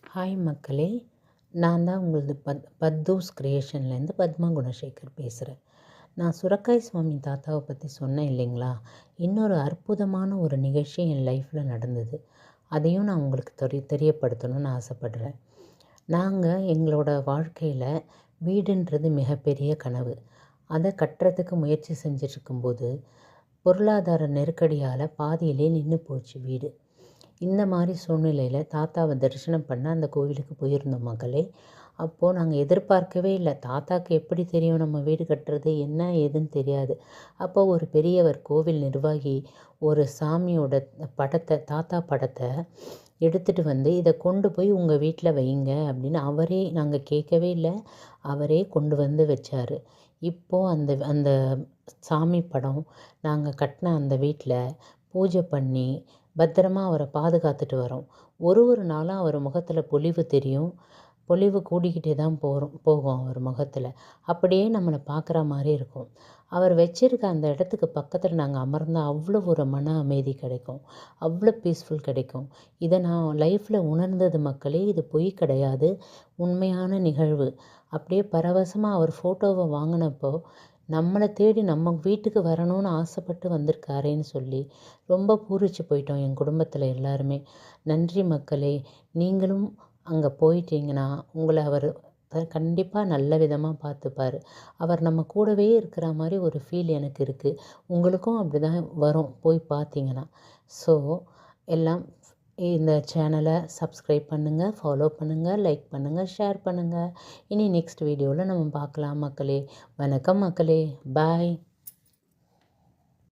Hi மக்களே, நான் தான் உங்களது பத்தூஸ் கிரியேஷன்லேருந்து பத்மா குணசேகர் பேசுகிறேன். நான் சுரக்காய் சுவாமி தாத்தாவை பற்றி சொன்னேன் இல்லைங்களா? இன்னொரு அற்புதமான ஒரு நிகழ்ச்சி என் லைஃப்பில் நடந்தது. அதையும் நான் உங்களுக்கு தெரியப்படுத்தணும்னு ஆசைப்படுறேன். நாங்கள் எங்களோட வாழ்க்கையில் வீடுன்றது மிகப்பெரிய கனவு. அதை கட்டுறதுக்கு முயற்சி செஞ்சிட்ருக்கும்போது பொருளாதார நெருக்கடியால் பாதியிலே நின்று போச்சு வீடு. இந்த மாதிரி சூழ்நிலையில் தாத்தாவை தரிசனம் பண்ண அந்த கோவிலுக்கு போயிருந்தோம் மக்களே. அப்போது நாங்கள் எதிர்பார்க்கவே இல்லை. தாத்தாக்கு எப்படி தெரியும் நம்ம வீடு கட்டுறது என்ன ஏதுன்னு தெரியாது. அப்போ ஒரு பெரியவர் கோவில் நிர்வாகி ஒரு சாமியோட படத்தை தாத்தா படத்தை எடுத்துகிட்டு வந்து இதை கொண்டு போய் உங்கள் வீட்டில் வைங்க அப்படின்னு அவரே, நாங்கள் கேட்கவே இல்லை, அவரே கொண்டு வந்து வச்சார். இப்போது அந்த அந்த சாமி படம் நாங்கள் கட்டின அந்த வீட்டில் பூஜை பண்ணி பத்திரமா அவரை பாதுகாத்துட்டு வரோம். ஒரு நாளும் அவர் முகத்தில் பொலிவு தெரியும். பொலிவு கூடிக்கிட்டே தான் போகும் அவர் முகத்தில். அப்படியே நம்மளை பார்க்குற மாதிரி இருக்கும். அவர் வச்சிருக்க அந்த இடத்துக்கு பக்கத்தில் நாங்கள் அமர்ந்தால் அவ்வளோ ஒரு மன அமைதி கிடைக்கும், அவ்வளோ பீஸ்ஃபுல் கிடைக்கும். இதை நான் லைஃப்பில் உணர்ந்தது மக்களே. இது பொய் கிடையாது, உண்மையான நிகழ்வு. அப்படியே பரவசமாக அவர் ஃபோட்டோவை வாங்கினப்போ நம்மளை தேடி நம்ம வீட்டுக்கு வரணும்னு ஆசைப்பட்டு வந்திருக்காரேன்னு சொல்லி ரொம்ப பூரிச்சு போயிட்டோம் என் குடும்பத்தில் எல்லாருமே. நன்றி மக்களே. நீங்களும் அங்கே போயிட்டீங்கன்னா உங்களை அவர் கண்டிப்பாக நல்ல விதமாக பார்த்துப்பார். அவர் நம்ம கூடவே இருக்கிற மாதிரி ஒரு ஃபீல் எனக்கு இருக்குது. உங்களுக்கும் அப்படி தான் வரும் போய் பார்த்தீங்கன்னா. ஸோ எல்லாம் இந்த சேனலை சப்ஸ்கிரைப் பண்ணுங்கள், ஃபாலோ பண்ணுங்கள், லைக் பண்ணுங்கள், ஷேர் பண்ணுங்கள். இனி நெக்ஸ்ட் வீடியோவில் நம்ம பார்க்கலாம் மக்களே. வணக்கம் மக்களே. பாய்.